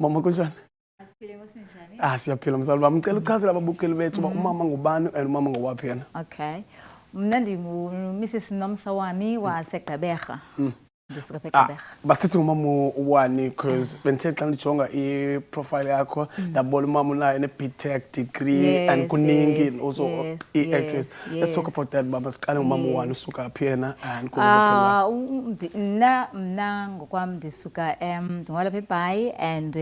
Mama kunjani? Siyaphila mzali wami. Ngicela uchazele ababukeli bethu uba umama ngubani and umama ngowaphi yena. Okay. Mna Mrs. Nomsawani waseGqeberha. Ndisuka eGqeberha. Basithi ngumama uwani because benthe xa ndijonga i-profile yakho ndabona umama unayo ne-BTech degree and kuningi and also i-actress. Let's talk about that baba. Siqale ngumama uwani usuka phi yena and mna ngokwami ndisuka ngolapha eBhayi and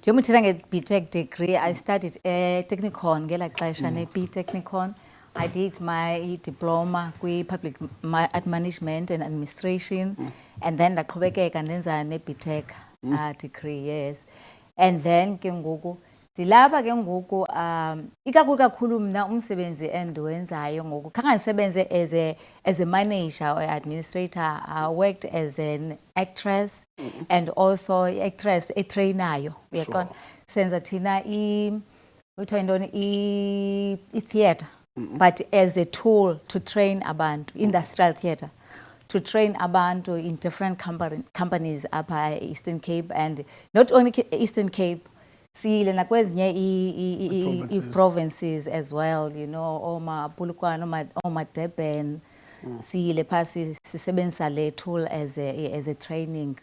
njengoba uthetha nge-BTech degree I studied Technikon ngela xesha ne-BTechnikon. I did my diploma kwi-public management and administration, and then ndaqhubekeka ndenza ne-BTech degree, yes. And then ke ngoku dilapha ke ngoku kakhulu mna umsebenzi endiwenzayo ngoku khange ndisebenze as a manager or administrator. I worked as an actress and also actress etrainayo, uyaqonda. Senza thina kuthiwa yintoni i-theatre. But as a tool to train abantu, industrial theatre, to train abantu in different companies up Eastern Cape, and not only Eastern Cape, sile nakwezinye provinces as well, you know, Oma Polokwane, Oma Durban, sile phasi sisebenzisa le tool as a training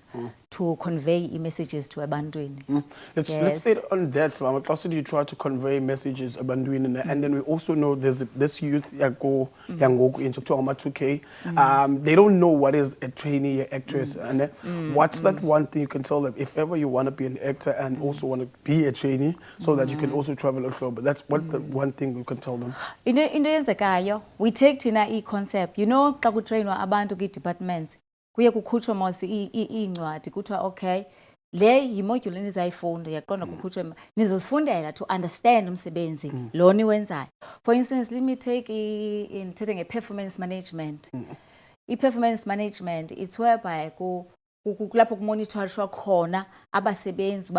to convey messages to abantwini. Let's stay on that, Mama. Also, you try to convey messages abantwini, and then we also know there's this youth yangoku into 2K. They don't know what is a trainee, actress, and what's that one thing you can tell them if ever you want to be an actor and also want to be a trainee, so that you can also travel offshore. But that's what the one thing you can tell them. Into yenzekayo, we take thina concept. You know, xa kutrainwa abantu kwi-departments kuye kukhutshwa mos iincwadi kuthiwa okay le yimodule nizayifunda yaqonda kukhutshwe nizosifundela to understand umsebenzi lo niwenzayo. For instance, let me take ndithethe nge-performance management. I-performance management it's whereby kulapho kumonitharishwa khona abasebenzi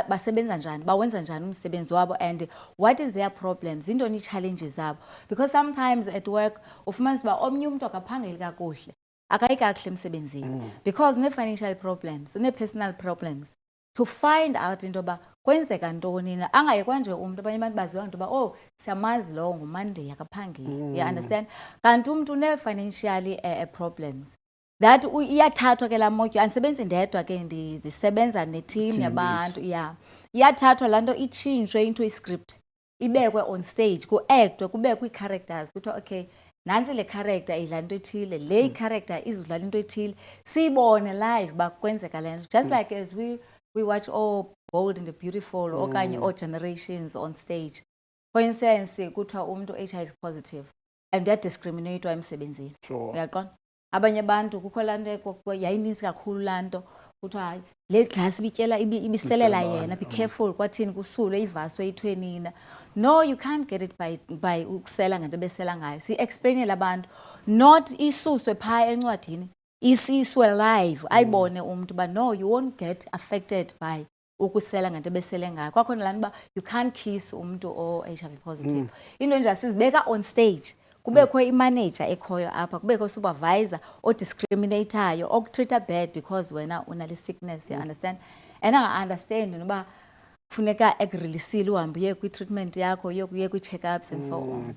basebenza njani, bawenza njani umsebenzi wabo, and what is their problems, intoni ii-challenges zabo. Because sometimes at work ufumanisa uba omnye umntu akaphangeli kakuhle, akayi kakuhle emsebenzini because une-financial problems, une-personal problems. To find out into yoba kwenzeka ntoni na, angayekwa nje umntu abanye abantu baziwa into yoba oh siyamazi lowo nguMonday akaphangeli, you understand. Kanti umntu une-financial problems that iyathathwa ke laa motyo. Andisebenzi ndedwa ke ndisebenza neteam yabantu, iyathathwa laa nto itshintshwe into i-script ibekwe on stage, ku-actwe kubekwe ii-characters kuthiwa okay nansi le character idlala into ethile, le character izodlala into ethile, siyibone live uba kwenzeka le nto. Just like as we watch all Bold and the Beautiful okanye all Generations on stage. For instance, kuthiwa umntu HIV positive and uyadiscriminatwa emsebenzini, uyaqonda. Abanye abantu kukho laa nto yayininzi kakhulu laa nto kuthiwa hayi le glasi ibiselela yena, be careful kwathini kusulwe ivaswe ithiwe nina. No, you can't get it by ukusela ngento besela ngayo. Si-explainele abantu, not isuswe phaa encwadini, isiswe live, ayibone umntu uba no, you won't get affected by ukusela ngento besele ngayo. Kwakhona laa nto uba you can't kiss umntu o-HIV positive. Into nje sizibeka on stage, kubekho imanager ekhoyo apha, kubekho supervisor odiscriminatayo, okutreata bad because wena unale sickness, you understand. And anga-understand noba funeka ekurilisile uhambe uye kwi-treatment yakho, uye kwi-check-ups and so on.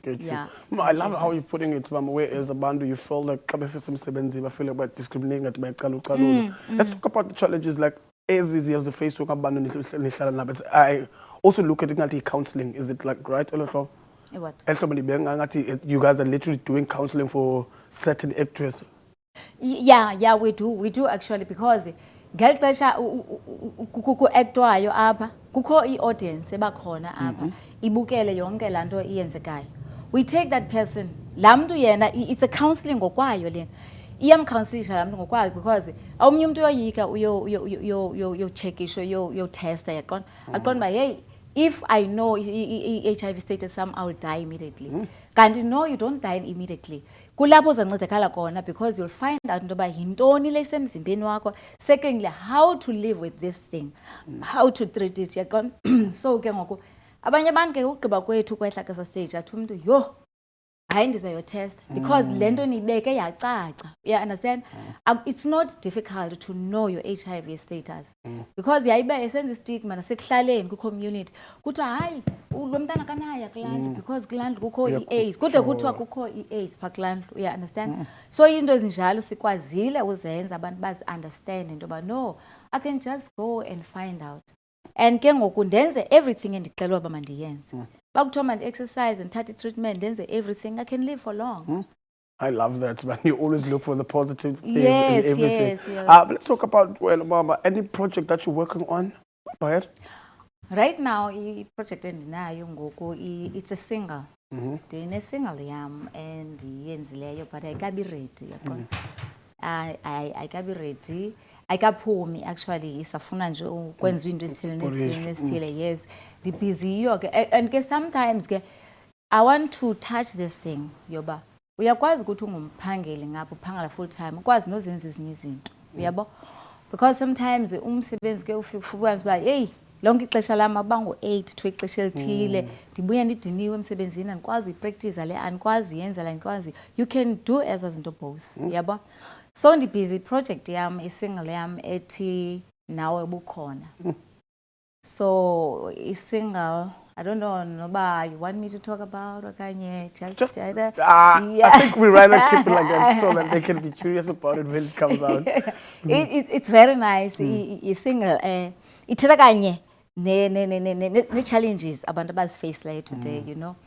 I love how you're putting it, Mama, whereas abantu you feel like xa befisa umsebenzi bafeel like discriminating ngathi bayacala ucalula. Let's talk about the challenges like as easy as the Facebook abantu nihlala nabo. I also look at it ngathi counseling, is it like right or what? You guys are literally doing counseling for certain actresses. Yeah, we do actually, because ngeli xesha ku-actwayo apha kukho i-audience ebakhona apha ibukele yonke laa nto iyenzekayo. We take that person, laa mntu yena it's a counseling ngokwayo lena, iyamcounselisha laa mntu ngokwayo because omnye umntu uyoyika uyotshekisho uyotesta, yaqonda. Aqonda uba hey, if I know HIV status some, I will die immediately. Kanti no, you don't die immediately. Kulapho uzancedakala khona because you'll find out into yoba yintoni lesemzimbeni wakho. Secondly, how to live with this thing, how to treat it, yaqonda. So ke ngoku abanye abantu ke ugqiba kwethu kwehla kwesa stage athi umntu yo hayi ndizayotest because le nto nibeke yacaca. You understand? It's not difficult to know your HIV status because yayibe esenza istigma nasekuhlaleni ku-community kuthiwa hayi lo mntana kanaya kulandlu because kulandlu kukho i-AIDS kude kuthiwa kukho i-AIDS phaa kulandlu. You understand? So into ezinjalo sikwazile uzenza abantu bazi-understand into yoba no, I can just go and find out. And ke ngoku ndenze everything endixelwa uba mandiyenze. Bakuthiwa mandi-exercise and thathe treatment ndenze everything, I can live for long. I love that, man. You always look for the positive things Yes, in everything. yes, yeah. Let's talk about, well, Mama, any project that you're working on? Go ahead. Right now, i-project endinayo ngoku, it's a single. Ndine-single yam endiyenzileyo but ayikabi ready, yaqonda. Ayikabi ready. Ayikaphumi actually isafuna nje ukwenziwa into esithile nesithile. Yes, ndibhizi yiyo ke and ke sometimes ke I want to touch this thing yoba uyakwazi ukuthi ungumphangeli ngapha uphangela full time ukwazi nozenza ezinye izinto uyabo because sometimes umsebenzi ke ufika ukwazi uba hey lonke ixesha lami akuba ngo-8 to ixesha elithile ndibuya ndidiniwe emsebenzini andikwazi uyipractice le andikwazi uyenza la andikwazi you can do ezo zinto both uyabo. So ndibhizi project yam isingle yam ethi nawe bukhona. So isingle, I don't know noba you want me to talk about okanye just yeah. I think we rather keep it like that so that they can be curious about it when it comes out. It's very nice. Isingle ithetha kanye ne challenges abantu abazifaceleyo today, you know.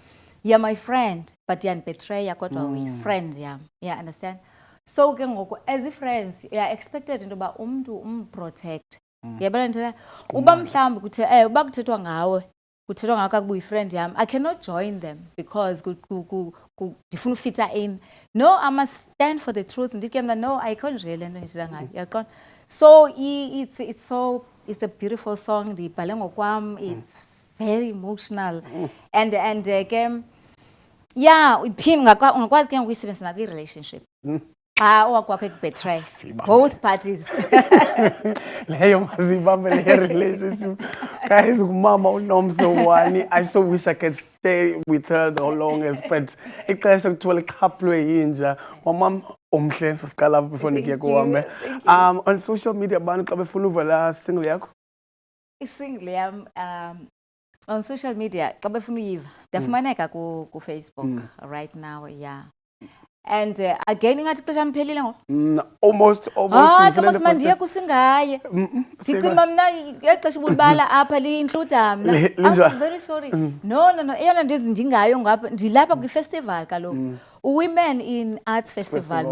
You're my friend but yanibetray kodwa uyi-friend yam. Yeah, understand? So ke ngoku as friends you are expected into ba umuntu umprotect. Yabona nje uba mhlambi kuthe uba kuthethwa ngawe kuthethwa ngawe kakubuyi friend yam I cannot join them because ndifuna ufita in. No, I must stand for the truth ndithi mna no I can't really nto ndithetha ngayo yaqona. So it's a beautiful song ndibhale ngokwam. It's very emotional and ke yeah iphini ungakwazi ke ngokuyisebenzisa nakwi-relationship xa owakwakho ekubetray both parties. Leyo mazibambe le relationship. Guys, umama unomso wani. I so wish I could stay with her the longest but ixesha kuthiwa liqhaphulwe yinja. Wamam omhle sikala before ndiye kuhambe. On social media abantu xa befuna uvala single yakho? Isingle yam on social media xa befuna uyiva ndafumaneka ku-Facebook right now, yeah. And again ingathi ixesha liphelile ngoku almost kama simandiye kusingaye ndicimba mna ngexesha ubulibala apha liyincluda mna. I'm very sorry. No eyona nto ndingayo ngapha ndilapha kwifestival kaloku Women in Arts Festival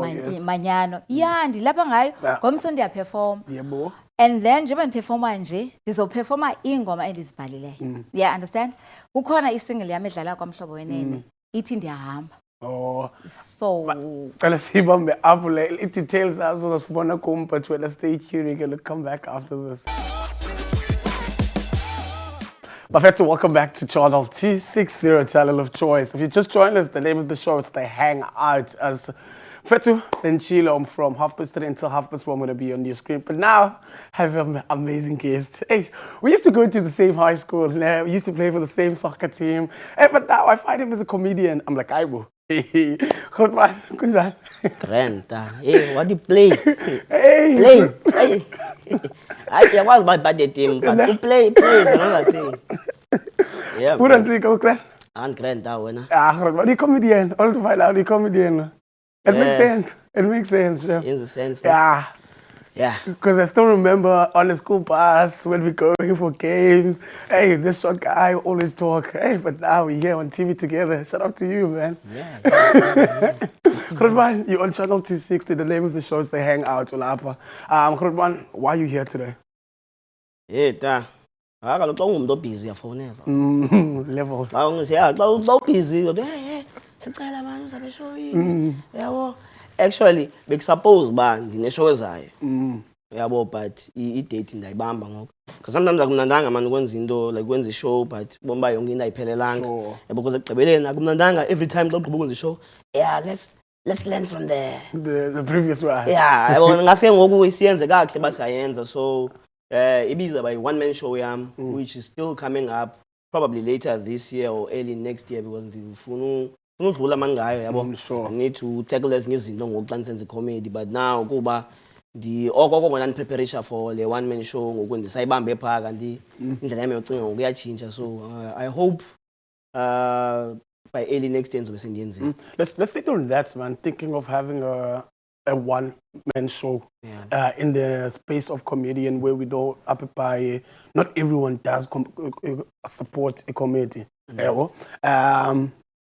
Manyano. Yeah, ndilapha ngayo ngomso ndiyaperform. Yebo. And then njengoba ndiperforma nje ndizoperforma ingoma endizibhalileyo. Yeah, understand? Kukhona isingle yam edlala kwamhlobo wenene ithi ndiyahamba. Oh, so let's see it details as well as but when I stay tuned, you're gonna come back after this. Bafethu, welcome back to Channel 260, Channel of Choice. If you just joined us, the name of the show is the Hangout. As Fetu and Chilo, from 3:30 until 4:30, I'm going to be on your screen. But now, I have an amazing guest. Hey, we used to go to the same high school. We used to play for the same soccer team. Hey, but now I find him as a comedian. I'm like, I will. Good man, kunjani? Granta. Hey, what do you play? Hey. Play. I was my bad team, but to play is another thing. Yeah. Who don't see go Grant? And Granta, when what are you comedian? All to find out you comedian. It makes sense. It makes sense, yeah. In the sense. Yeah. Yeah. Because I still remember on the school bus when we going for games. Hey, this short guy always talk. Hey, but now we're here on TV together. Shout out to you, man. Yeah. Grootman, you're on Channel 260. The name of the show is The Hangout. Grootman, why are you here today? Hey, ta. I got a busy phone. Levels. I'm busy. Actually, suppose ndine-show ezayo yabo but i-date ndayibamba ngoku because sometimes akumnandanga mani ukwenza into like kwenza i-show but bomba yonke into ayiphelelanga yabo because ekugqibeleni akumnandanga every time xa ugqiba ukwenza i-show yeah let's learn from the previous one. Yeah, yabo ngase ngoku siyenze kakuhle basiyayenza so ibizwa by one man show yam which is still coming up probably later this year or early next year because ndifuna udlula manje ngayo yabo. Sure. I need to tackle ezinye izinto ngoku xa ndisenza comedy, but now kuba okoko ngona ndipreparisha for le one man show ngoku ndisayibambe phaa kanti indlela yami yocinga ngoku iyatshintsha, so I hope by early next year ndizobe sendiyenzile. Let's stick on that, man. Thinking of having a one-man show in the space of comedian where we don't occupy. Not everyone does support a comedy.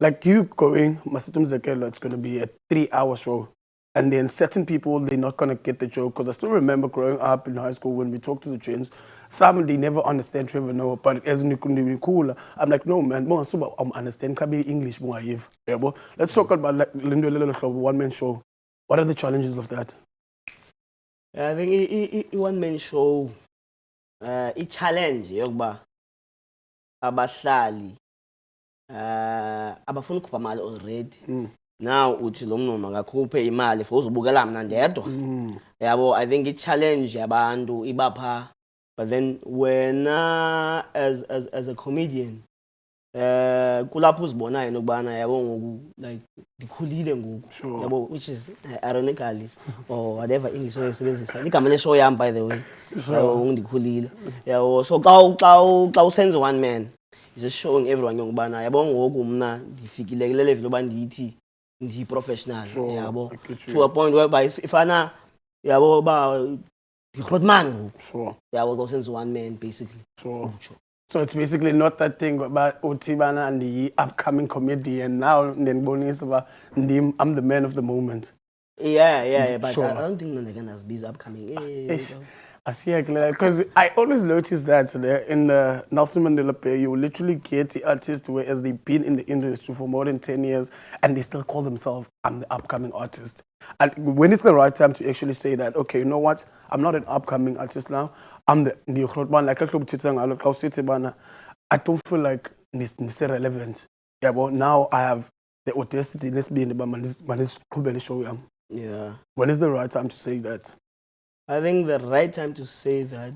Like you going, Masitum Zekelo, it's going to be a 3-hour show. And then certain people, they're not going to get the joke. Because I still remember growing up in high school when we talked to the twins, some, they never understand Trevor Noah. But as in cool, I'm like, no, man, more super, I understand English more. Let's talk about like one-man show. What are the challenges of that? I think one-man show, a challenge, yokuba abahlali abafuna ukukhupha imali already. Now uthi lo mntu makakhuphe imali for uzobukela mna ndedwa. Yabo, I think i-challenge yabantu ibapha. But then wena as a comedian, kulapho uzibonayo nokubana yabo ngoku like ndikhulile ngoku, yabo, which is ironically or whatever English oyisebenzisa igama le show yam, by the way, yabo ndikhulile, yabo. So xa usenza one man, you're just showing everyone ngokubana yabo ngoku mna ndifikile kule level yoba ndithi ndi-professional, yabo, to a point whereby ifana yabo ba ndikrotman ngoku, yabo xa usenza one man basically. So it's basically not that thing about Utibana and the upcoming comedian now. Then bonus about I'm the man of the moment. Yeah, but I don't think Nandagana is upcoming. I see, because I always notice that in the Nelson Mandela Pay, you literally get the artists whereas they've been in the industry for more than 10 years and they still call themselves, I'm the upcoming artist. And when is the right time to actually say that, okay, you know what, I'm not an upcoming artist now, I'm the like I don't feel like this is relevant. Yeah, but now I have the audacity, let's be in the show. Yeah. When is the right time to say that? I think the right time to say that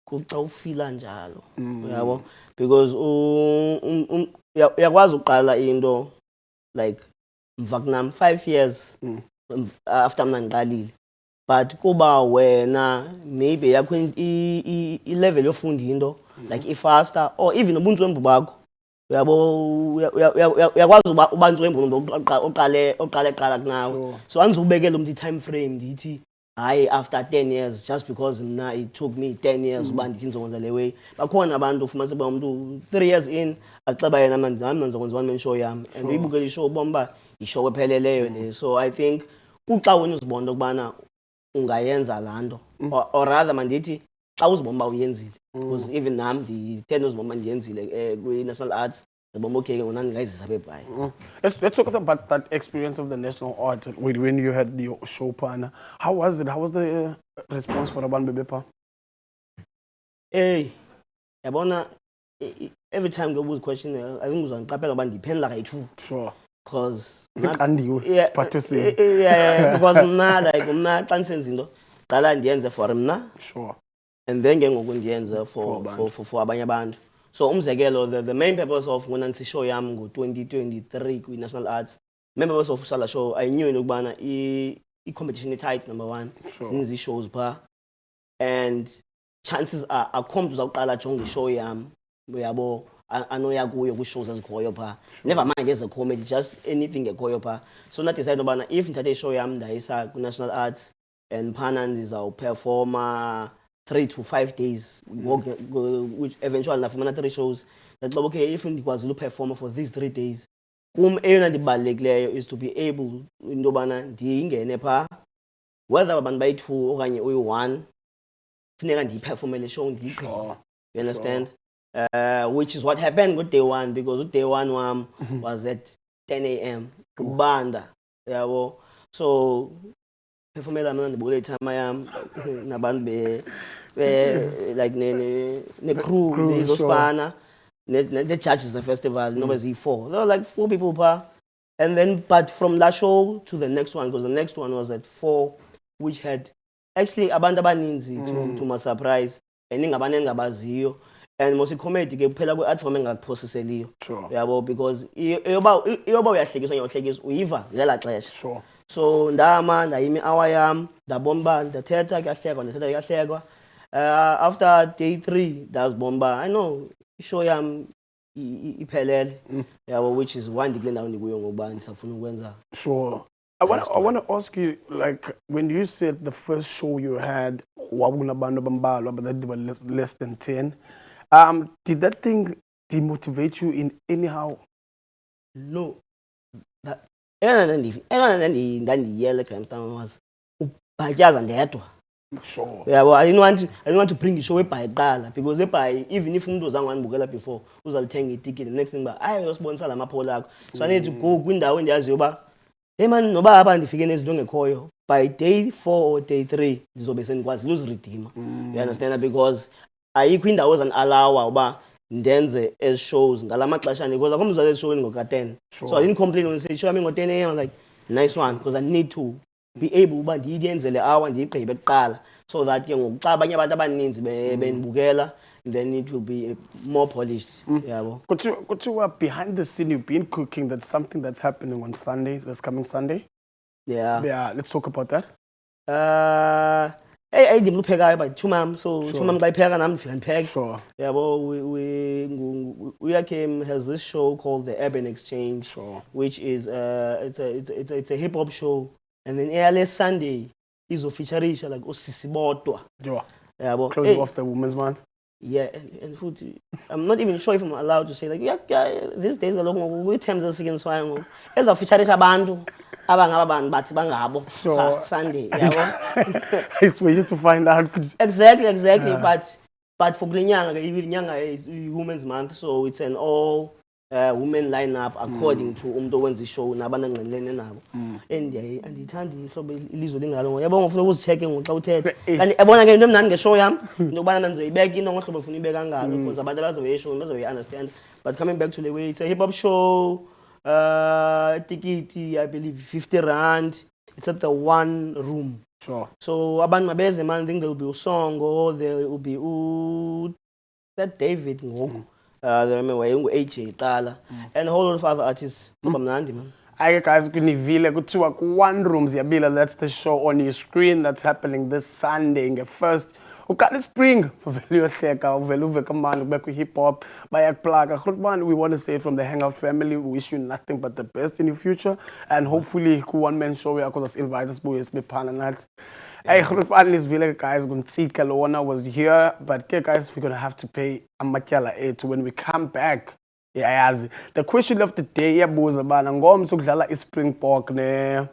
kutawufila njalo, yabo, because uyakwazi uqala into like mva 5 years after mna ngiqalile, but kuba wena maybe yakho i-level yofunda into like i-faster or even ubuntswembu bakho, uyabo, uyakwazi uba ubantswembu oqale kunawe. So andizubekela umuntu i-time frame ndithi after 10 years, just because it took me 10 years uba ndithi ndizokwenza le way. Bakhona abantu ufumanise uba umuntu 3 years in aceba yena manje ndizokwenza one man show yam, and uyibukela ishow ubona uba ishow epheleleyo le. So I think kuxa wena uzibona ukubana ungayenza laa nto, or rather mandithi xa uzibona uba uyenzile, because even nam ndithenda uzibona uba ndiyenzile kwi-National Arts. Let's talk about that experience of the National Art when you had your show partner. How was it? How was the response for Aban Bebepa? Hey, every time go was question, I think it was on Kapel about depend like two. Sure. Because it's part to say. Because I'm not dancing Kala ndiyenze for mna. Sure. And then ngoku ndiyenze for abanye abantu. So umzekelo, the main purpose of when I show yam go 2023 with National Arts, main purpose of Sala show, I knew in Ubana competition is tight, number one. Since the shows pa, and chances are I come to Zakala Chong the show yam, I know yago shows as koyopa. Never mind there's a comedy, just anything a koyopa. So not decide Ubana if today show yam there is a National Arts and Panan is our performer. 3 to 5 days, which eventually na fumana 3 shows. That okay, if ndikwazi performer for these 3 days, eyona ndibalulekileyo is to be able into bana ndingene pha, whether abantu bayi-2 okanye uyi-1, funeka ndiyiperformele show ndiyiqhe. You understand? Which is what happened with day 1, because day 1 wam was at 10 a.m. kubanda, yabo. So performela mna ndibukele time yam nabantu like ne crew bezosipana the judges the festival nobe ziyi-4, there were like 4 people per, and then but from that show to the next one, because the next one was at 4, which had actually abantu abaninzi to my surprise, and ingabantu engabaziyo, and most comedy ke kuphela kwe art form engakuprocesseliyo. Sure. Yabo, because eyoba uyahlekiswa ngiyohlekisa uyiva ngela xesha. Sure. So ndama ndayimi hour yam ndabomba ndathetha kuyahlekwa. After day 3 ndazibomba I know show yam iphelele. Yabo, which is one ndikule ndawo ndikuyo ngoba ndisafuna ukwenza. Sure. I want to ask you, like, when you said the first show you had, wabunabantu bambalwa, but that they were less than 10, did that thing demotivate you in anyhow? No. Ndandiyele Grahamstown was ubhatyaza ndedwa. Sure. Yeah, I didn't want to bring the show eBhayi because even if umuntu uzange wandibukela before uzalithenga iticket, the next thing ayosibonisa lamaphola akho. So I need to go kwindawo endiyaziyo uba hey man, noba apha ndifike nezinto ngekhoyo, by day 4 or day 3 ndizobe sendikwazi uziredeema. You understand? Because ayikho indawo ezan-allowa uba ndenze as shows ngala maxesha because akhona umzali ezishowini ngoka-10. So I didn't complain when say show yami ngo-10 AM, like nice one, because I need to be able uba ndiyenze le hour ndiyigqibe kuqala, so that ke ngoku xa abanye abantu abaninzi bendibukela, then it will be more polished. Yeah. Could you behind the scene, you've been cooking, that's something that's happening on Sunday, this coming Sunday? Yeah, let's talk about that. Hey, ndimluphekayo but chumam, so chumam xa ipheka nam ndifika ndipheke. Sure. Yeah, we has this show called the Urban Exchange. Sure. Which is it's a hip hop show, and then early Sunday is featuring like Osisi Bodwa. Sure. Yeah, closing off the Women's Month. Yeah, and food. I'm not even sure if I'm allowed to say like yeah these days we terms are against swine. As a featuring abantu abangaba bathi bangabo. Sure. Sunday. Yeah. It's for you to find out. Exactly. Yeah. But for Nyanga, is Women's Month, so it's an all women lineup according to umntu wenza ishow nabanangqelene nabo. Andithandi ihlobo ilizwe lingalo ngoba yabona ufuna ukuzicheke ngoxa uthethe. Kanti yabona ke into emnandi ngeshow yam ndokubana nandizoyibeka into ngohlobo ufuna ibeka ngalo because abantu abazobe ishow bazobe understand. But coming back to the way, it's a hip hop show, ticket I believe 50 rand. It's at the one room. Sure. So abantu mabeze man, I think there will be Usongo, there will be that David ngoku. There remember AJ Tala and a whole lot of other artists. Man. Hi guys, kunivile kuthiwa ku-One Rooms yabila. That's the show on your screen that's happening this Sunday. First, ukali spring vele uyohleka uvele uve kamandi ube ku-hip hop bayakuplaga. Grootman, we want to say from the Hangout family, we wish you nothing but the best in your future, and hopefully ku-one man show yakho invite us sibuye sibephana nathi. Hey, Grootman Lisvile guys, Guntsika Lona was here, but okay, guys, we're gonna have to pay amatyala ethu when we come back. Yeah, the question of the day iyabuza bana ngomso kudlala iSpringbok ne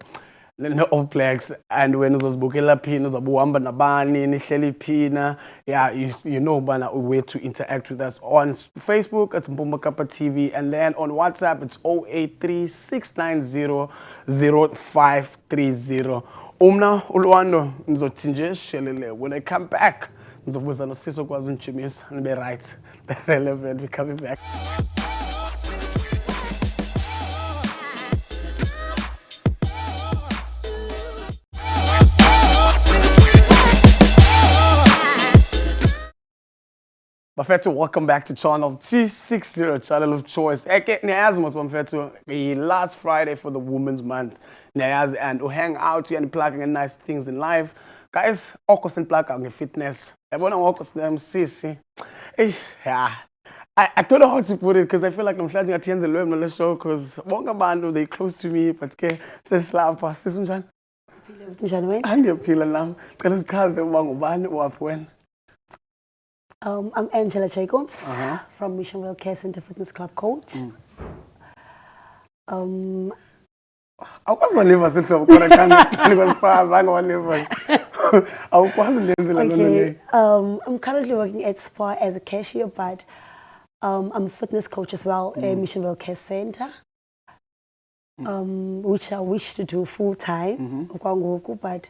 All Blacks, and when uzozibukela phina uzabuhamba nabani nihleli phina. Yeah, you know bana a way to interact with us on Facebook at Mpumba Kappa TV, and then on WhatsApp it's 0836900530. Umna ulwando nizothi nje shelele when I come back nizobuza noSiso kwazi unchimisa nibe right relevant. We coming back. Bafethu, welcome back to channel 260, channel of choice. Niyazi mos bafethu, the last Friday for the Women's Month. Niyazi, and we hang out and plugging nice things in life. Guys, okos and plug on fitness. Everyone okos them sisi. Yeah. I don't know how to put it because I feel like I'm starting at the end of the show because bonga bandu they close to me, but ke seslapha sisunjani? Njani wena? Angiyaphila nami. Cela sichaze uba ngubani waphi wena? I'm Angela Jacobs from Missionville Care Center Fitness Club coach. Awukwazi ubaleva sihlobo khona kanti kwasifaza angabaleva. Awukwazi lenzela Okay, I'm currently working at Spa as a cashier, but I'm a fitness coach as well at Missionville Care Center, which I wish to do full time, but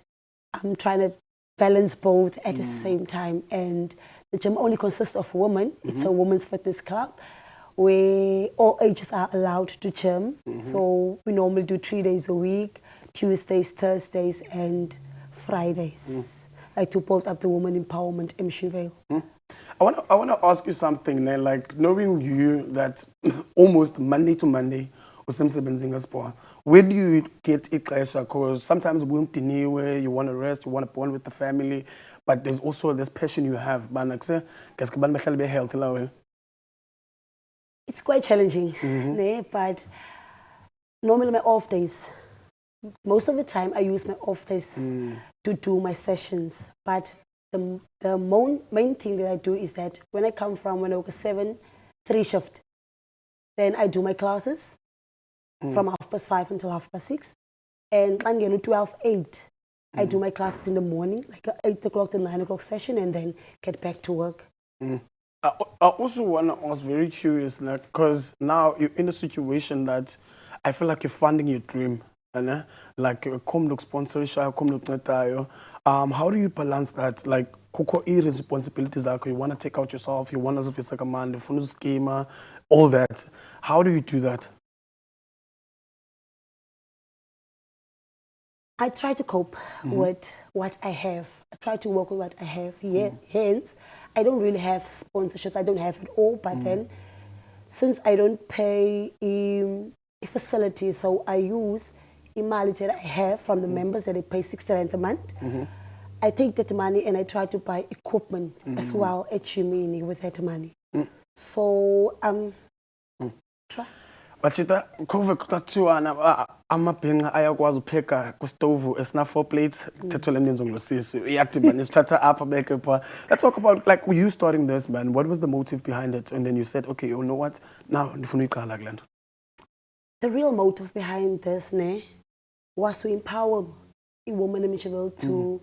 I'm trying to balance both at the same time. And the gym only consists of women. It's a women's fitness club where all ages are allowed to gym. So we normally do 3 days a week, Tuesdays, Thursdays, and Fridays. like to build up the woman empowerment in Missionville. I want to ask you something, né? Like knowing you that almost Monday to Monday, where do you get ixesha? Because sometimes where you want to rest, you want to bond with the family, but there's also this passion you have. It's quite challenging, né? But normally my off days, most of the time I use my off days to do my sessions. But the main thing that I do is that when I come from when I work a 7-3 shift, then I do my classes from 5:30 until 6:30. And I'm getting 12:8. I do my classes in the morning, like a 8 o'clock to 9 o'clock session, and then get back to work. I also want to ask, very curious, because now you're in a situation that I feel like you're funding your dream. Like, come look sponsorship, come look netayo. How do you balance that? Like, kukho responsibilities you want to take out yourself, you want to be a man, the phone schema, all that. How do you do that? I try to cope with what I have. I try to work with what I have. Hence, I don't really have sponsorships. I don't have it all. But then, since I don't pay a facility, so I use imali that I have from the members that they pay 60 rand a month. I take that money and I try to buy equipment as well at Chimini with that money. So try. Bachita, kove kuthiwa amabhinqa ayakwazi upheka ku stove esina 4 plates thethwele ninzo ngilosisi iyadibana isithatha apha beke pha. Let's talk about like you starting this, man. What was the motive behind it? And then you said, okay, you know what? Now ndifuna uyiqala kule nto. The real motive behind this was to empower a woman in Missionville to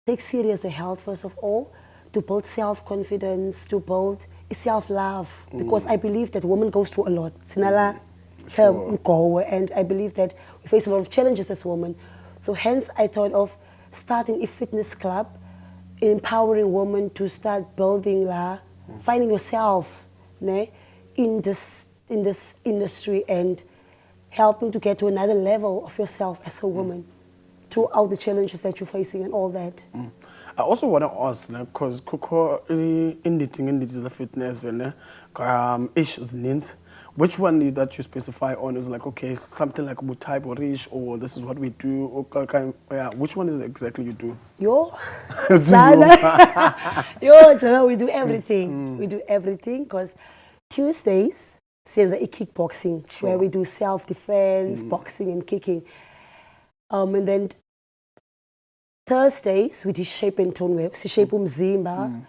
take serious the health first of all, to build self-confidence, to build self-love, because I believe that women goes through a lot. Sure. And I believe that we face a lot of challenges as women. So hence I thought of starting a fitness club, empowering women to start building finding yourself in this industry and helping to get to another level of yourself as a woman throughout the challenges that you're facing and all that. I also want to ask, because kukho indidi the fitness and issues needs. Which one that you specify on is like, okay, something like type or reach, or this is what we do, or which one is exactly you do? We do everything. We do everything because Tuesdays, there's a kickboxing where we do self-defense, boxing and kicking. And then Thursdays, we do shape and tone, we shape umzimba.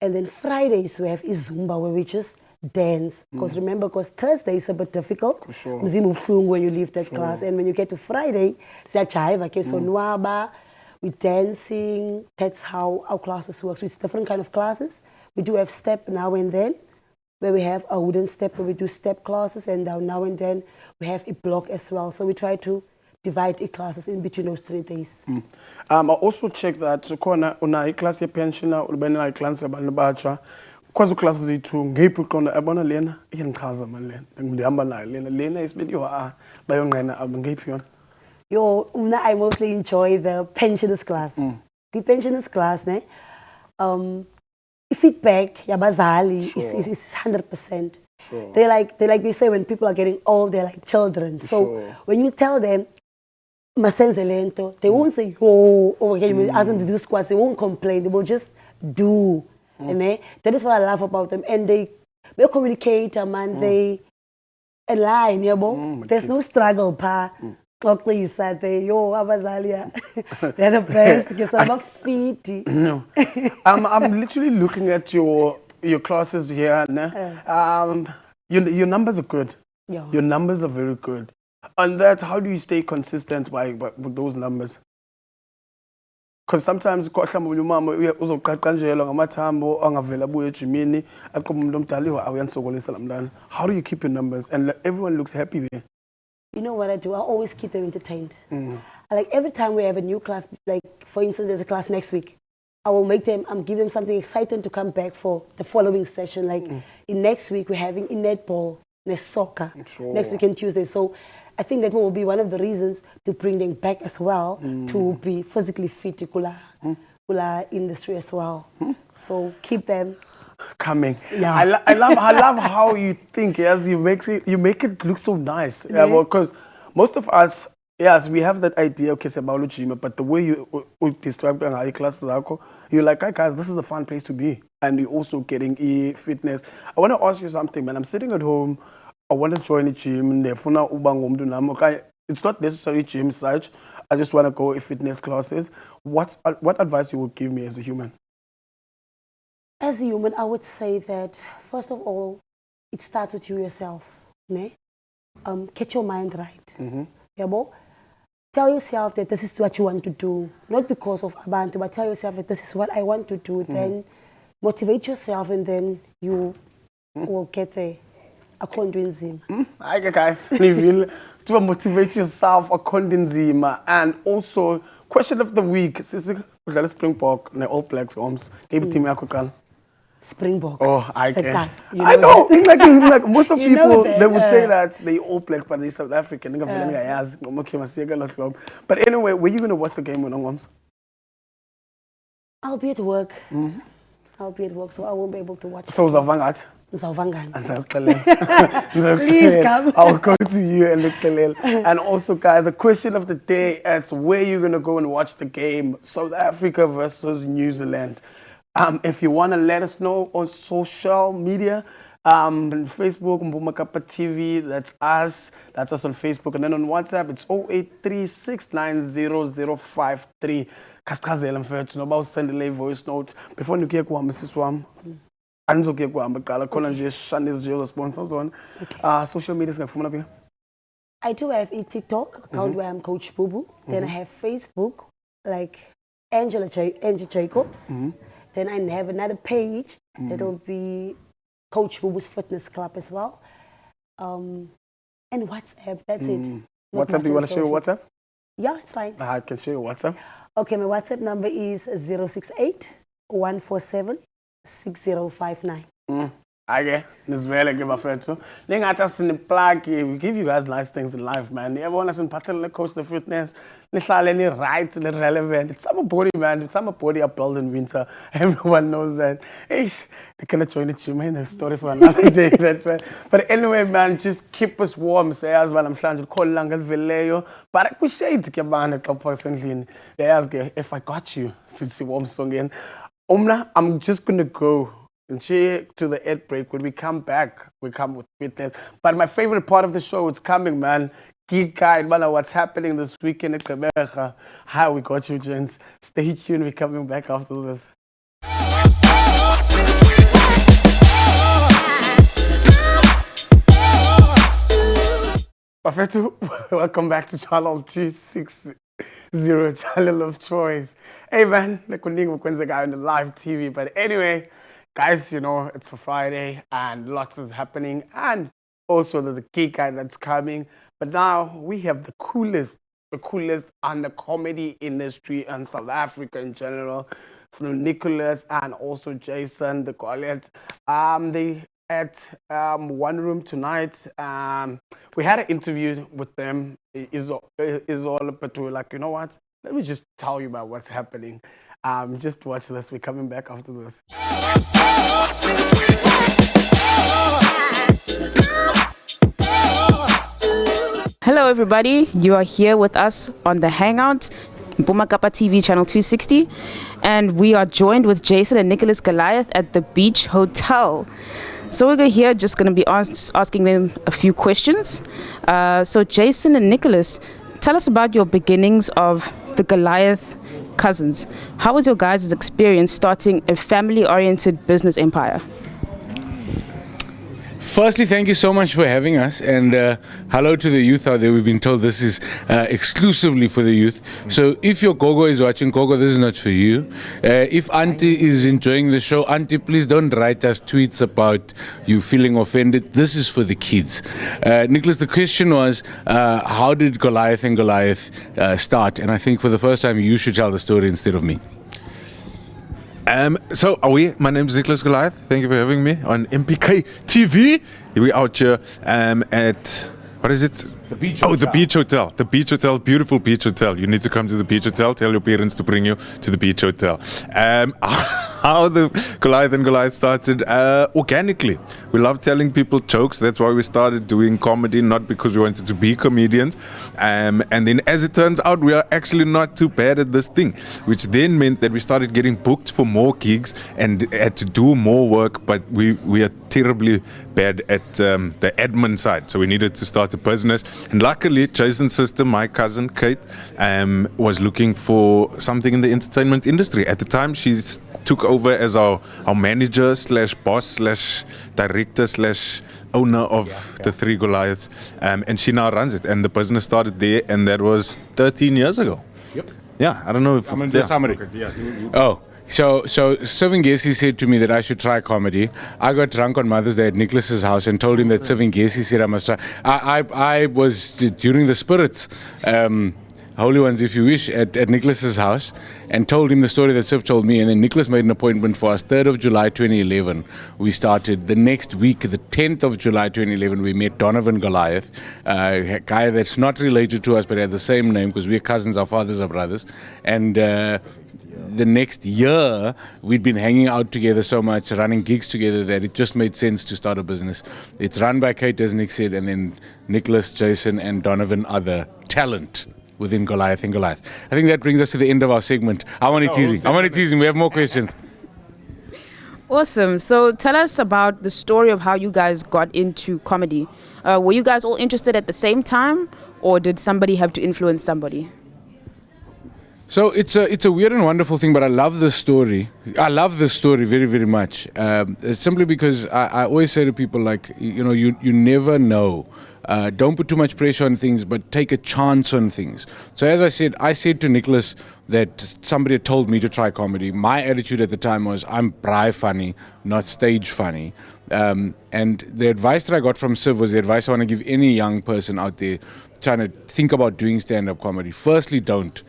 And then Fridays, we have Zumba where we just dance. Because remember, Thursday is a bit difficult. Sure. When you leave that class. And when you get to Friday, so nwaba, we're dancing. That's how our classes work. So it's different kind of classes. We do have step now and then, where we have a wooden step where we do step classes, and now and then we have a block as well. So we try to divide the classes in between those 3 days. I also check that una class ye pensioner ulibena class yabantu batsha kwazi classes zethu ngephi uqonda abona lena iyangichaza manje lena ngihamba nayo lena isibediwa bayonqena ngephi yona. I mostly enjoy the pensioners class. The pensioners class feedback yabazali is 100%. Sure. They say when people are getting old, they're like children. So when you tell them masenze lento, they won't say you ask them to do squats. They won't complain. They will just do. And that is what I love about them. And they communicate, man. They align. There's no struggle, pa. Please, they're the best. Because I'm feety. No, I'm literally looking at your classes here. Your numbers are good. Yeah. Your numbers are very good. On that, how do you stay consistent with those numbers? Because sometimes how do you keep your numbers and everyone looks happy there? You know what I do? I always keep them entertained. Like every time we have a new class, like for instance, there's a class next week, I will give them something exciting to come back for the following session. Like in next week, we're having a netball, soccer, next week on Tuesday. So I think that will be one of the reasons to bring them back as well, to be physically fit. kula industry as well. So keep them coming. Yeah. I love how you think. Yes, you make it look so nice. Yeah, Yeah. because most of us, yes, we have that idea. Okay, it's about gym, but the way you describe the classes, you're like, hey guys, this is a fun place to be, and you're also getting fitness. I want to ask you something, man. I'm sitting at home. I want to join a gym. It's not necessarily gym such. I just want to go fitness classes. What advice you would give me as a human? As a human, I would say that first of all, it starts with you yourself. Ne? Get your mind right. Yabo? Tell yourself that this is what you want to do, not because of abantu, but tell yourself that this is what I want to do. Then motivate yourself, and then you will get there. According to him. Hi guys, to motivate yourself according to him, and also question of the week. Sisi udlala Springbok ne All Blacks homes. Game team yakho qala. Springbok. Oh, I can. You I know. like most of You know people, that, they would say that they All Blacks, but they South African. But anyway, were you going to watch the game with Homes? I'll be at work. I'll be at work, so I won't be able to watch. So Zavangat. Zawangani. Please come. I'll go to you and Khalil. And also, guys, the question of the day is where you're going to go and watch the game, South Africa versus New Zealand. If you want to let us know on social media, Facebook, Mbumakapa TV, that's us on Facebook. And then on WhatsApp, it's 0836900053. Kaskazela mfethu noba usendele voice note before nikuye kuhamba sisi wami. Andizokuye kuhamba qala khona nje shane eziyo sponsors on. Social media singakufumana phi? I do have a TikTok account where I'm Coach Bubu. Then I have Facebook, like Angel Jacobs. Then I have another page that will be Coach Bubu's Fitness Club as well. And WhatsApp, that's it. Not WhatsApp, do you want to share your social. WhatsApp? Yeah, it's fine. I can share your WhatsApp. Okay, my WhatsApp number is 068 147 6059. Okay, Nizwele give a friend too. Ningathi siniplug, we give you guys nice things in life, man. Everyone has in pattern coach the fitness. Nihlale ni right, ni relevant. It's summer body, man. It's summer body up in winter. Everyone knows that. They cannot join the gym, man. There's a story for another day. But anyway, man, just keep us warm. Say as well, I'm trying to call Langal Veleyo. But I appreciate the band constantly. They ask if I got you. So see warm song again. I'm just gonna go and check to the ad break. When we come back, we come with fitness. But my favorite part of the show is coming, man. Geek guide, man, what's happening this weekend in Quebec. How we got you, gents. Stay tuned. We're coming back after this. Perfecto. Welcome back to Channel 260, Channel of Choice. Hey, man, in the live TV. But anyway, guys, you know, it's a Friday and lots is happening. And also there's a geek guy that's coming. But now we have the coolest on the comedy industry and South Africa in general. So Nicholas and also Jason, the college. They at one room tonight. We had an interview with them. Is all but we're like, you know what? Let me just tell you about what's happening. Just watch this. We're coming back after this. Hello everybody, you are here with us on the Hangout, Mpumakapa TV channel 260, and we are joined with Jason and Nicholas Goliath at the Beach Hotel. So we're here just going to be asking them a few questions. So Jason and Nicholas, tell us about your beginnings of the Goliath cousins. How was your guys' experience starting a family-oriented business empire? Firstly, thank you so much for having us, and hello to the youth out there. We've been told this is exclusively for the youth. So if your gogo is watching, gogo, this is not for you. If Auntie is enjoying the show, Auntie, please don't write us tweets about you feeling offended. This is for the kids. Nicholas, the question was, how did Goliath and Goliath start? And I think for the first time, you should tell the story instead of me. My name is Nicholas Goliath. Thank you for having me on MPK TV. We're out here at What is it? The Beach Oh, Hotel. the Beach Hotel. The Beach Hotel, beautiful Beach Hotel. You need to come to the Beach Hotel. Tell your parents to bring you to the Beach Hotel. How the Goliath and Goliath started? Organically. We love telling people jokes. That's why we started doing comedy, not because we wanted to be comedians. And then as it turns out, we are actually not too bad at this thing, which then meant that we started getting booked for more gigs and had to do more work, but we are terribly bad at the admin side, so we needed to start a business. And luckily, Jason's sister, my cousin Kate, was looking for something in the entertainment industry. At the time, she took over as our manager slash boss slash director slash owner of the Three Goliaths, and she now runs it. And the business started there, and that was 13 years ago. Yep. Yeah, I don't know if I'm going to do a summary. Oh. So Sivin Gesi said to me that I should try comedy. I got drunk on Mother's Day at Nicholas's house and told him that Sivin Gesi said I must try. I was during the spirits, Holy Ones if you wish, at Nicholas's house, and told him the story that Siv told me, and then Nicholas made an appointment for us. 3rd of July 2011 we started. The next week, the 10th of July 2011, we met Donovan Goliath, a guy that's not related to us but had the same name because we're cousins, our fathers are brothers. And the next year, we'd been hanging out together so much, running gigs together, that it just made sense to start a business. It's run by Kate, as Nick said, and then Nicholas, Jason, and Donovan are the talent within Goliath and Goliath. I think that brings us to the end of our segment. I'm only teasing. We have more questions. Awesome. So tell us about the story of how you guys got into comedy. Were you guys all interested at the same time, or did somebody have to influence somebody? So it's a weird and wonderful thing, but I love this story. I love this story very, very much. Simply because I always say to people, like, you never know. Don't put too much pressure on things, but take a chance on things. So as I said to Nicholas that somebody had told me to try comedy. My attitude at the time was, I'm braai funny, not stage funny. And the advice that I got from Siv was the advice I want to give any young person out there trying to think about doing stand-up comedy. Firstly, don't.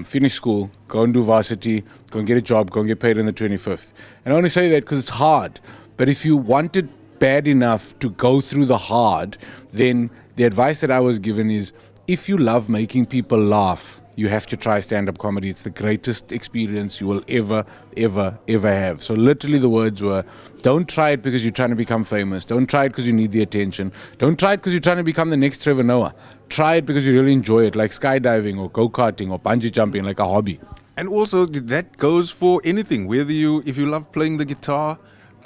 Finish school, go and do varsity, go and get a job, go and get paid on the 25th. And I only say that because it's hard. But if you want it bad enough to go through the hard, then the advice that I was given is, if you love making people laugh, you have to try stand-up comedy. It's the greatest experience you will ever, ever, ever have. So literally the words were, don't try it because you're trying to become famous. Don't try it because you need the attention. Don't try it because you're trying to become the next Trevor Noah. Try it because you really enjoy it, like skydiving or go-karting or bungee jumping, like a hobby. And also that goes for anything, if you love playing the guitar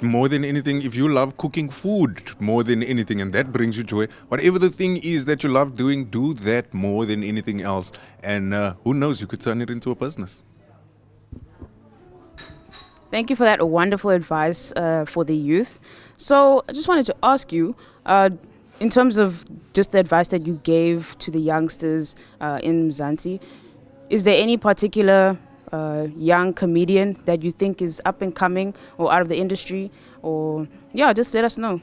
more than anything, if you love cooking food more than anything, and that brings you joy, whatever the thing is that you love doing, do that more than anything else. And who knows, you could turn it into a business. Thank you for that wonderful advice for the youth. So I just wanted to ask you, in terms of just the advice that you gave to the youngsters in Mzansi, is there any particular young comedian that you think is up and coming or out of the industry? Or, just let us know.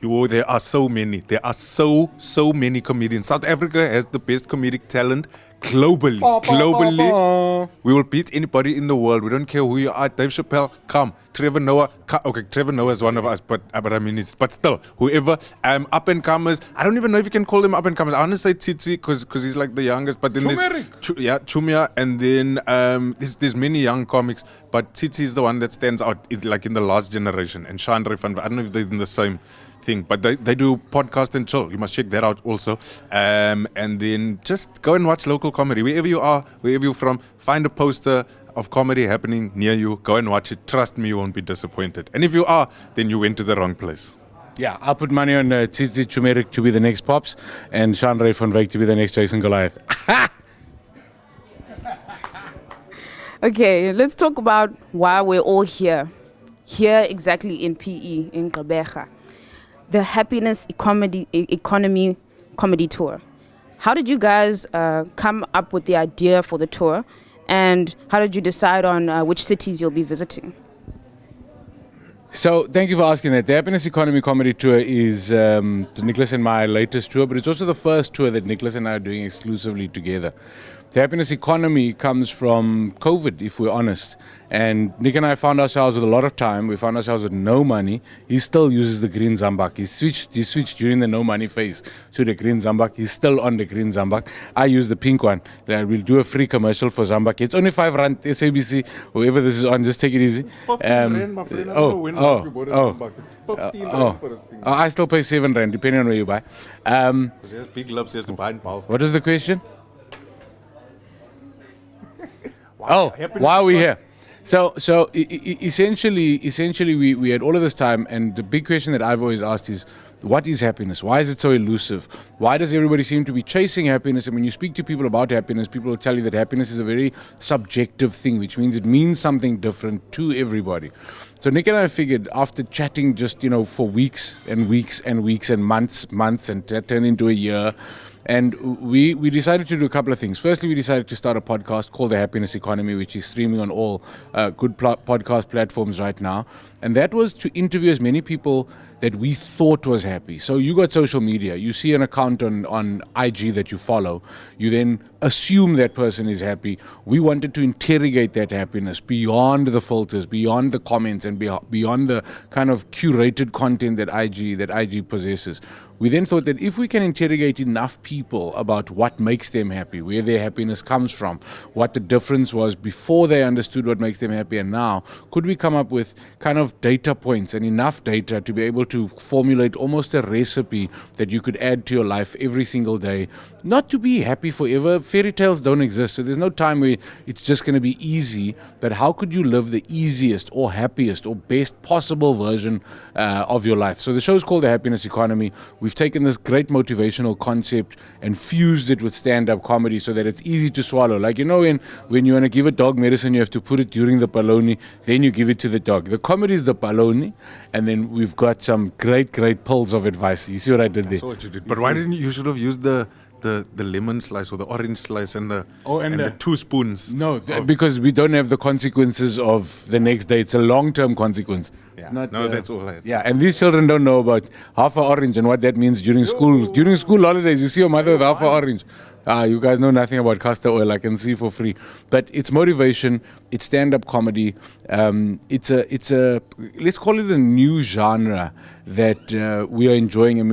There are so many. There are so many comedians. South Africa has the best comedic talent globally. Globally, we will beat anybody in the world. We don't care who you are. Dave Chappelle, come. Trevor Noah, okay, Trevor Noah is one of us, but I mean, but still, whoever, up and comers. I don't even know if you can call them up and comers. I want to say Tsitsi because he's like the youngest. But then there's Chumia, and then there's many young comics, but Tsitsi is the one that stands out, like in the last generation. And Chandra Van, I don't know if they're in the same thing, but they do podcast and chill. You must check that out also. And then just go and watch local comedy wherever you are, wherever you're from. Find a poster of comedy happening near you. Go and watch it. Trust me, you won't be disappointed. And if you are, then you went to the wrong place. Yeah, I'll put money on Tsitsi Chumerik to be the next Pops and Chandra Van Wyk to be the next Jason Goliath. Okay, let's talk about why we're all here. Here exactly in PE, in Gqeberha. The Happiness Economy Comedy Tour. How did you guys come up with the idea for the tour? And how did you decide on which cities you'll be visiting? So thank you for asking that. The Happiness Economy Comedy Tour is Nicholas and my latest tour, but it's also the first tour that Nicholas and I are doing exclusively together. The Happiness Economy comes from COVID, if we're honest. And Nick and I found ourselves with a lot of time. We found ourselves with no money. He still uses the green Zambak. He switched during the no money phase to the green Zambak. He's still on the green Zambak. I use the pink one. We'll do a free commercial for Zambak. It's only 5 rand, SABC. Whoever this is on, just take it easy. 15 rand, my friend. I don't know when we bought a Zambak. It's 15 rand for this thing. I still pay 7 rand, depending on where you buy. There's big lumps, there's the buy in bulk. What is the question? Why are we here? So essentially, we had all of this time, and the big question that I've always asked is, what is happiness? Why is it so elusive? Why does everybody seem to be chasing happiness? And when you speak to people about happiness, people will tell you that happiness is a very subjective thing, which means it means something different to everybody. So Nick and I figured, after chatting just, for weeks and weeks and weeks and months, and that turned into a year, and we decided to do a couple of things. Firstly, we decided to start a podcast called The Happiness Economy, which is streaming on all good podcast platforms right now. And that was to interview as many people that we thought was happy. So you got social media. You see an account on IG that you follow. You then assume that person is happy. We wanted to interrogate that happiness beyond the filters, beyond the comments, and beyond the kind of curated content that IG possesses. We then thought that if we can interrogate enough people about what makes them happy, where their happiness comes from, what the difference was before they understood what makes them happy and now, could we come up with kind of data points and enough data to be able to formulate almost a recipe that you could add to your life every single day? Not to be happy forever. Fairy tales don't exist, so there's no time where it's just going to be easy, but how could you live the easiest or happiest or best possible version of your life? So the show is called The Happiness Economy. We've taken this great motivational concept and fused it with stand-up comedy so that it's easy to swallow. Like, when you want to give a dog medicine, you have to put it during the paloni, then you give it to the dog. The comedy is the paloni, and then we've got some great pills of advice. You see what I did there? I saw what you did. But why didn't you should have used the lemon slice or the orange slice and the 2 spoons? No, because we don't have the consequences of the next day. It's a long-term consequence. Yeah. It's not, that's all right. Yeah, and these children don't know about half a orange and what that means during school. During school holidays, you see your mother with half a orange. You guys know nothing about castor oil. I can see for free. But it's motivation. It's stand-up comedy. It's a let's call it a new genre that we are enjoying, and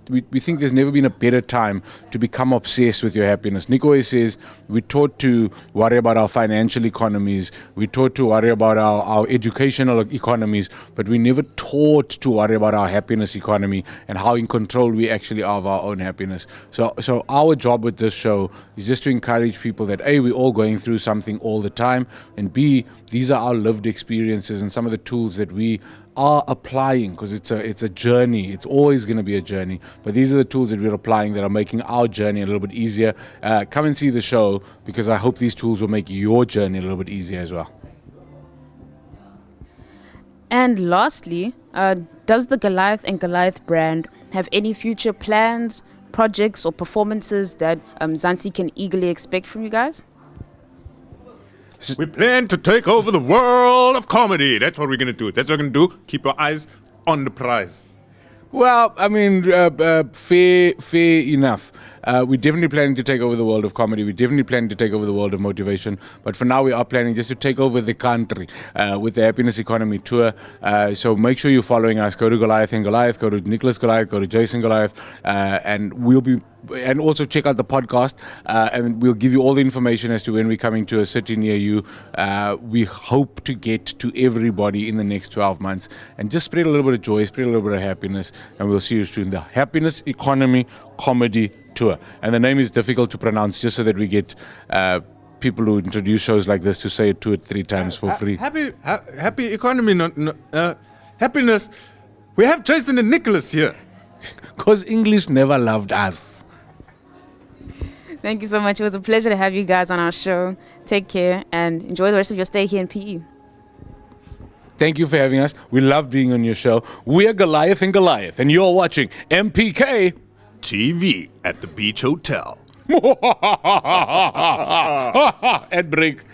we think there's never been a better time to become obsessed with your happiness. Nick always says we're taught to worry about our financial economies, we're taught to worry about our educational economies, but we never taught to worry about our happiness economy and how in control we actually are of our own happiness. So our job with this show is just to encourage people that A, we're all going through something all the time, and B, these are our lived experiences and some of the tools that we are applying, because it's a journey. It's always going to be a journey, but these are the tools that we're applying that are making our journey a little bit easier. Come and see the show, because I hope these tools will make your journey a little bit easier as well. And lastly, does the Goliath and Goliath brand have any future plans, projects, or performances that Zanti can eagerly expect from you guys? We plan to take over the world of comedy. That's what we're going to do. That's what we're going to do. Keep your eyes on the prize. Well, I mean, fair enough. We're definitely planning to take over the world of comedy. We're definitely planning to take over the world of motivation. But for now, we are planning just to take over the country with the Happiness Economy Tour. So make sure you're following us. Go to Goliath and Goliath. Go to Nicholas Goliath. Go to Jason Goliath. And also check out the podcast. And we'll give you all the information as to when we're coming to a city near you. We hope to get to everybody in the next 12 months. And just spread a little bit of joy, spread a little bit of happiness. And we'll see you soon. The Happiness Economy Comedy Tour. And the name is difficult to pronounce, just so that we get people who introduce shows like this to say it 2 or 3 times for free. Happy economy, happiness. We have Jason and Nicholas here. Because English never loved us. Thank you so much. It was a pleasure to have you guys on our show. Take care and enjoy the rest of your stay here in PE. Thank you for having us. We love being on your show. We're Goliath and Goliath, and you're watching MPK TV at the Beach Hotel. Ad break.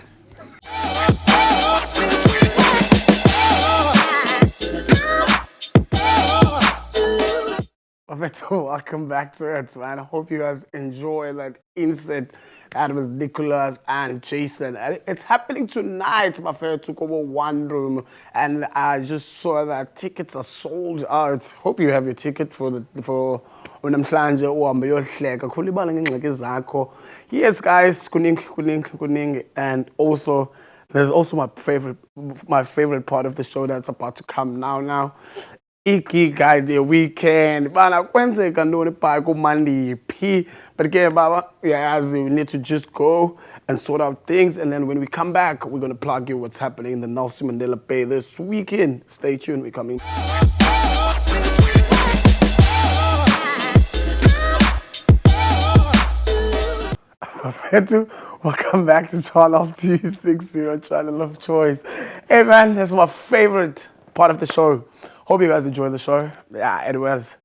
Welcome back to it, man. I hope you guys enjoy that insert. That was Nicholas and Jason. And it's happening tonight. My friend took over one room, and I just saw that tickets are sold out. Hope you have your ticket for unamhlanje uhambe uyohleka khulibala ngengxaki zakho. Yes, guys, kuning, and also there's also my favorite part of the show that's about to come now. Iki guide the weekend. Bana kwenzeka ntoni phaa kuMonday P. But again, Baba, yeah, as we need to just go and sort out things, and then when we come back, we're gonna plug you what's happening in the Nelson Mandela Bay this weekend. Stay tuned, we're coming. Welcome back to Channel 260, channel of choice. Hey man, that's my favorite part of the show. Hope you guys enjoyed the show. Yeah, it was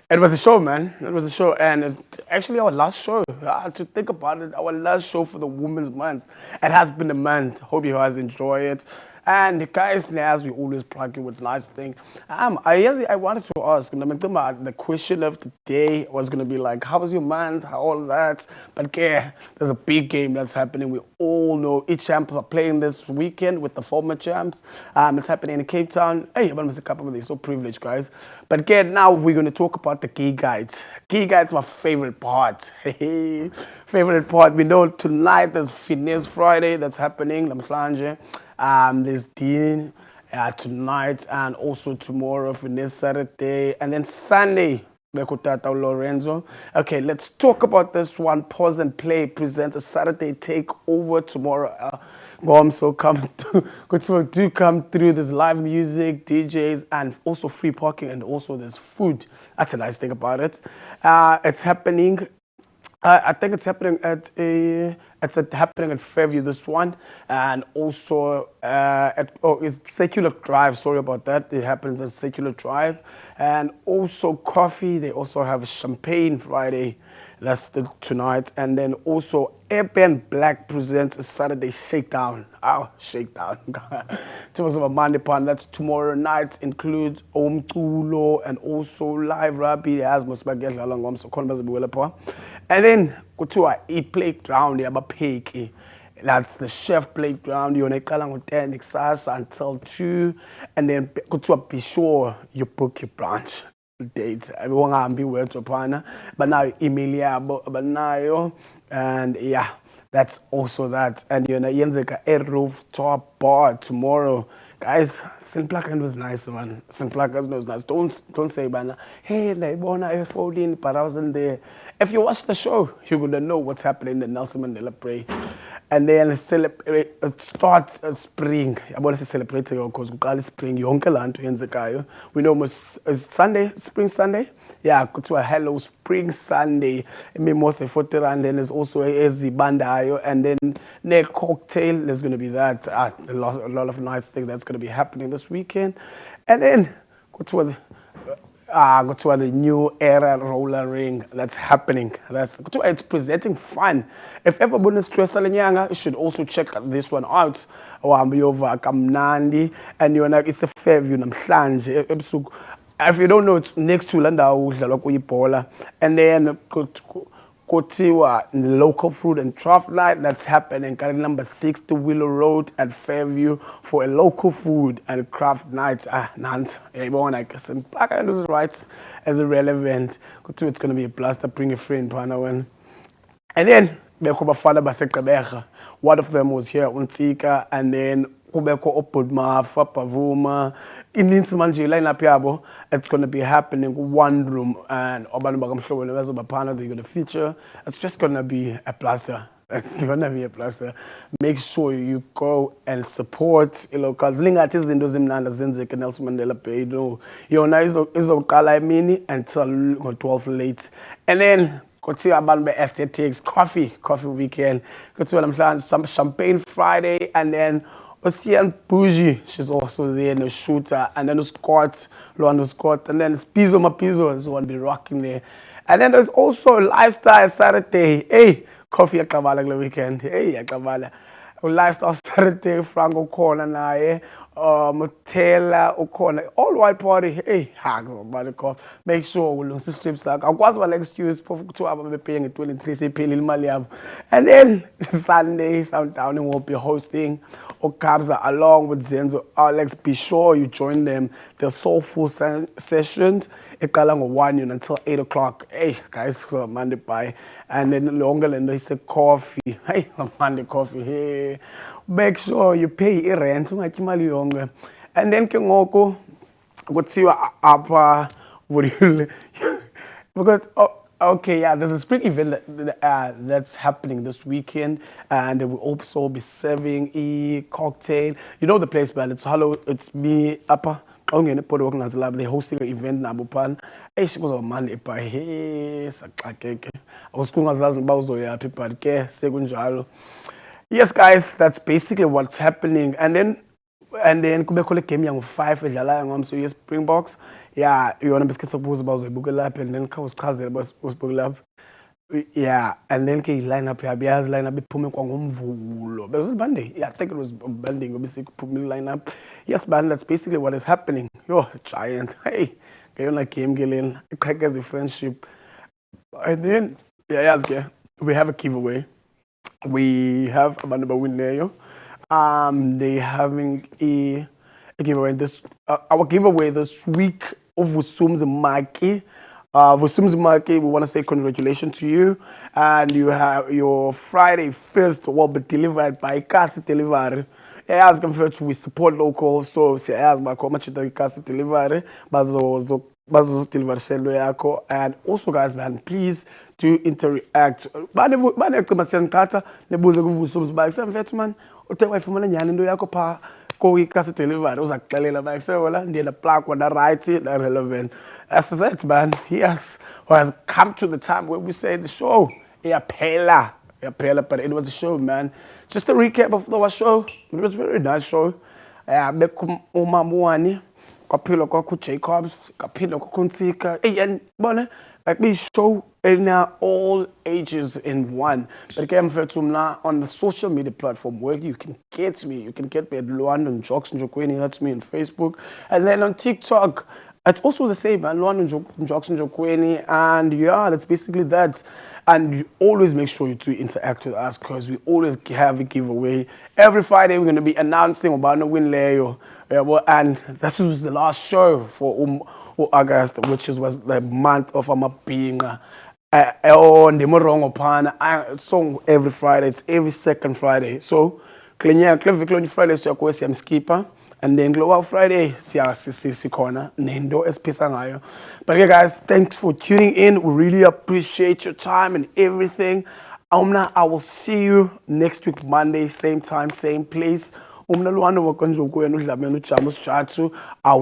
a show, man. It was a show, and actually our last show. To think about it, our last show for the Women's Month. It has been a month. Hope you guys enjoy it. And guys, as we always plug you with nice things, I wanted to ask, the question of the day was going to be like, how was your month, all that? But yeah, there's a big game that's happening. We all know each champs are playing this weekend with the former champs. It's happening in Cape Town. Hey, they're so privileged, guys. But again, now we're going to talk about the key guides. Key guides, my favorite part. Favorite part. We know tonight there's Fitness Friday that's happening. There's Dean tonight, and also tomorrow for this Saturday, and then Sunday Bekutata Lorenzo. Okay, let's talk about this one. Pause and Play presents a Saturday takeover tomorrow. So do come through. There's live music, DJs, and also free parking, and also there's food. That's a nice thing about it. It's happening. I think it's happening happening at Fairview, this one, and also it's Secular Drive. Sorry about that. It happens at Secular Drive, and also coffee. They also have Champagne Friday. That's tonight, and then also Airpen Black presents a Saturday Shakedown. Shakedown. Talks about Monday Pan. That's tomorrow night. Includes Omculo and also live rugby. As most baggage along and then go to a playground. That's the chef playground. You're on 10 until 2, and then go to be sure you book your branch dates. Everyone can be where to partner, but now Emilia, but now, and yeah, that's also that. And you're a rooftop bar tomorrow. Guys, Simplakan was nice, man. Simplakan was nice. Don't say, man, hey, they won a 14, but I wasn't there. If you watch the show, you're going to know what's happening in the Nelson Mandela Bay. And then it starts spring. I want to say celebrating because we call it spring. We know it's Sunday, Spring Sunday. Yeah, go to a Hello Spring Sunday. And then there's also a Zibandayo. And then next cocktail, there's going to be that. A lot of nice things that's going to be happening this weekend. And then go to the new era roller ring that's happening. It's presenting fun. If ever been stressed, you should also check this one out. And it's a Fairview namhlanje. If you don't know, it's next to Landa, and then the local fruit and craft night that's happening at number 6 to Willow Road at Fairview for a local food and craft night. Nant, everyone I guess and black and is right as a relevant. It's gonna be a blast. Bring a friend, and then one of them was here Untika, and then Kubeko Opudmafa Pavuma. In Manje lineup yabo, it's gonna be happening one room, and they're gonna feature. It's just gonna be a plaster. It's gonna be a plaster. Make sure you go and support locals. Lingathi izinto zimnandi zenzeke Nelson Mandela Bay. Yona izoqala emini until 12 late, and then kuthiwa abantu be-aesthetics, coffee weekend. Kuthiwa some Champagne Friday, and then Ocean Bougie, she's also there, no shooter, and then Scott, and then Spizo Mapizo is one be rocking there. And then there's also Lifestyle Saturday. Hey, coffee at Kavala weekend. Hey, Kavala. Lifestyle Saturday, Franco Corner, Taylor, O'Connor, all white party. Hey, hags on cough. Make sure we lose the strip sack. I was one excuse for 2 hours paying 23 say pay little Maliab. And then Sunday, Soundtown will be hosting Okabza along with Zenzo Alex. Be sure you join them. They're soulful sessions. Ekalango 1 until 8 o'clock. Hey, guys, so Monday bye. And then longer than they say coffee. Hey, Monday coffee. Hey, make sure you pay rent. And then can go see what up because okay, yeah, there's a spring event that's happening this weekend, and they will also be serving a cocktail. You know the place, man. It's hello. It's me, Upper. They're hosting an event in Abupan. Hey, she goes on Monday. Hey, I was going yes, guys, that's basically what's happening. And then kube khole game yang 5 edlala ngomso ye Springboks. Yeah, yona bese suppose about zoyibukela and then kha usichazela usibukela. Yeah, and then ke line up yabiyazi line up iphume kwangomvulo. But it was Monday. Yeah, I think it was Monday obviously phume line up. Yes, man, that's basically what is happening. Yo, giant. Hey, ngayona game geleni. Crackers the friendship. And then yeah, we have a giveaway. We have a Banaba Winleyo. They having a giveaway this our giveaway this week of Vusum's Maki. Vusum's Maki, we want to say congratulations to you, and you have your Friday first will be delivered by Casa Delivery. I ask them first, we support local, so say ask my much the Casa Delivery, and also guys, man, please do interact. Man, go Casa Delivery, those are Kalila back, so the plaque one that right it, that relevant. That's it, man. Yes, who has come to the time where we say the show, Pela, but it was a show, man. Just a recap of the show. It was a very nice show. Kapilo kwa Jacobs, Kapilo kwa Kuntika, and like we show in all ages in one. But again, on the social media platform where you can get me at Luandon Jokes and Jokweni, that's me on Facebook. And then on TikTok, it's also the same, man. Luandon Jokes and Jokweni, and yeah, that's basically that. And you always make sure you do interact with us because we always have a giveaway. Every Friday, we're going to be announcing about the win Leo. And this was the last show for August, which was the month of being on the Morong song every Friday. It's every second Friday. So, Clean Friday, so I'm skipper. And then Global Friday, corner, Nendo Espisangayo. But yeah, guys, thanks for tuning in. We really appreciate your time and everything. I will see you next week, Monday, same time, same place. I will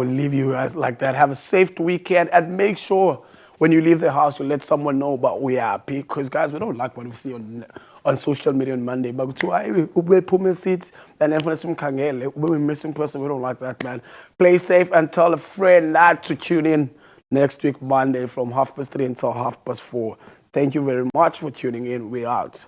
leave you guys like that. Have a safe weekend and make sure when you leave the house, you let someone know about we are happy. Because guys, we don't like what we see on social media on Monday. But we put seats and then for some kangele, we're missing person. We don't like that, man. Play safe and tell a friend not to tune in next week, Monday from 3:30 until 4:30. Thank you very much for tuning in. We're out.